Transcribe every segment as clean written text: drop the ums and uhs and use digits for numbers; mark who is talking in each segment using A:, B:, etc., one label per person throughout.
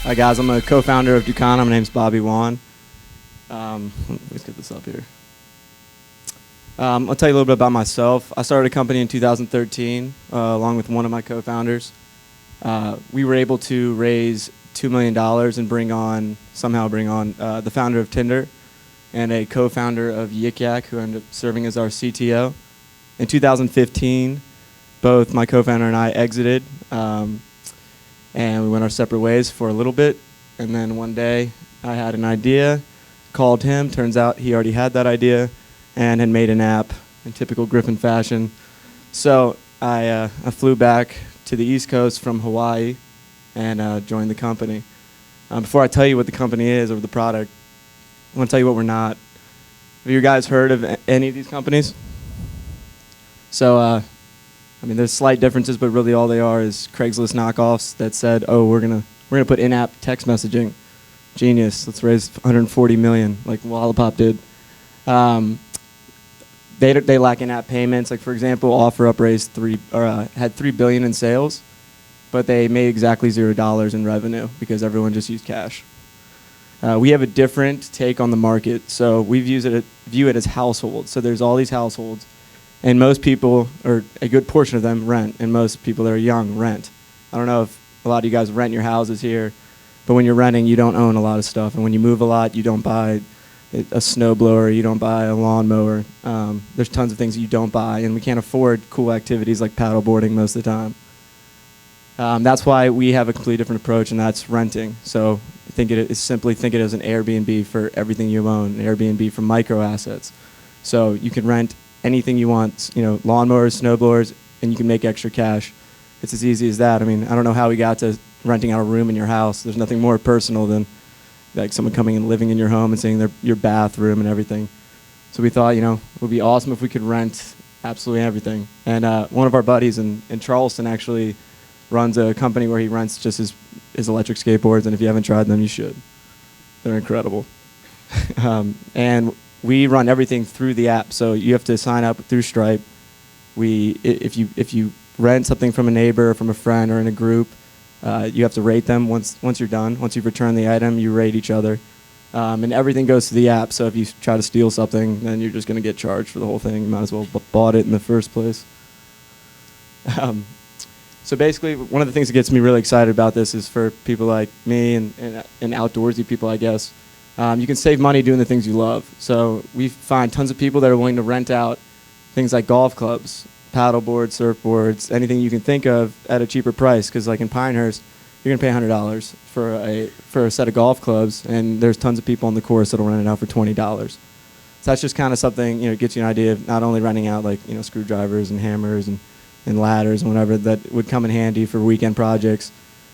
A: Hi guys, I'm a co-founder of Dukana. My name's Bobby Wan. Let's get this up here. I'll tell you a little bit about myself. I started a company in 2013 along with one of my co-founders. We were able to raise $2 million and somehow bring on the founder of Tinder and a co-founder of Yik Yak, who ended up serving as our CTO. In 2015, both my co-founder and I exited, and we went our separate ways for a little bit. And then one day, I had an idea, called him. Turns out he already had that idea and had made an app in typical Griffin fashion. So I flew back to the East Coast from Hawaii and joined the company. Before I tell you what the company is or the product, I want to tell you what we're not. Have you guys heard of any of these companies? So, there's slight differences, but really all they are is Craigslist knockoffs that said, "Oh, we're gonna put in-app text messaging. Genius. Let's raise 140 million, like Wallapop did." They lack in-app payments. Like for example, OfferUp had 3 billion in sales, but they made exactly $0 in revenue because everyone just used cash. We have a different take on the market, so we view it as households. So there's all these households. And most people, or a good portion of them, rent. And most people that are young rent. I don't know if a lot of you guys rent your houses here, but when you're renting, you don't own a lot of stuff. And when you move a lot, you don't buy a snowblower, you don't buy a lawnmower. There's tons of things that you don't buy, and we can't afford cool activities like paddleboarding most of the time. That's why we have a completely different approach, and that's renting. So think it as an Airbnb for everything you own, an Airbnb for micro assets. So you can rent anything you want, lawnmowers, snowblowers, and you can make extra cash. It's as easy as that. I don't know how we got to renting out a room in your house. There's nothing more personal than like someone coming and living in your home and seeing your bathroom and everything. So we thought, it would be awesome if we could rent absolutely everything. And one of our buddies in Charleston actually runs a company where he rents just his electric skateboards, and if you haven't tried them, you should. They're incredible. And we run everything through the app, so you have to sign up through Stripe. If you rent something from a neighbor, or from a friend, or in a group, you have to rate them once you're done. Once you've returned the item, you rate each other, and everything goes to the app. So if you try to steal something, then you're just going to get charged for the whole thing. You might as well have bought it in the first place. So basically, one of the things that gets me really excited about this is for people like me and outdoorsy people, I guess. You can save money doing the things you love. So we find tons of people that are willing to rent out things like golf clubs, paddleboards, surfboards, anything you can think of at a cheaper price. Because like in Pinehurst, you're going to pay $100 for a set of golf clubs, and there's tons of people on the course that'll rent it out for $20. So that's just kind of something, gets you an idea of not only renting out like, screwdrivers and hammers and ladders and whatever that would come in handy for weekend projects.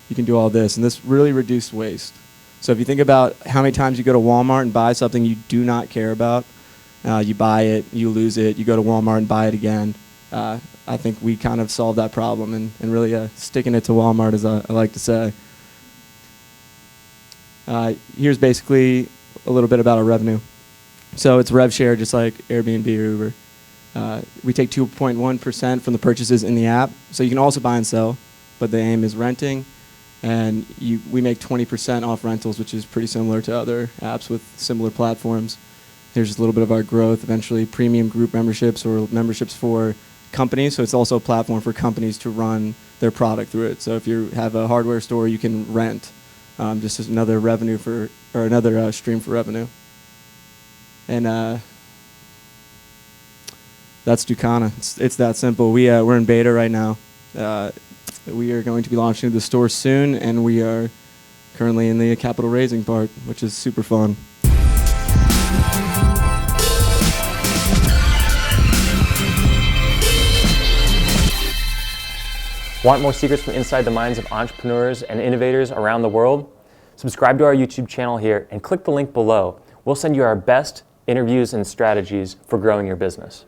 A: You can do all this, and this really reduced waste. So if you think about how many times you go to Walmart and buy something you do not care about, you buy it, you lose it, you go to Walmart and buy it again. I think we kind of solved that problem and really sticking it to Walmart, as I like to say. Here's basically a little bit about our revenue. So it's rev share just like Airbnb or Uber. We take 2.1% from the purchases in the app. So you can also buy and sell, but the aim is renting. And we make 20% off rentals, which is pretty similar to other apps with similar platforms. Here's just a little bit of our growth. Eventually, premium group memberships or memberships for companies. So it's also a platform for companies to run their product through it. So if you have a hardware store, you can rent, just as another another stream for revenue. And that's Dukana. It's that simple. We're in beta right now. We are going to be launching the store soon, and we are currently in the capital raising part, which is super fun.
B: Want more secrets from inside the minds of entrepreneurs and innovators around the world? Subscribe to our YouTube channel here and click the link below. We'll send you our best interviews and strategies for growing your business.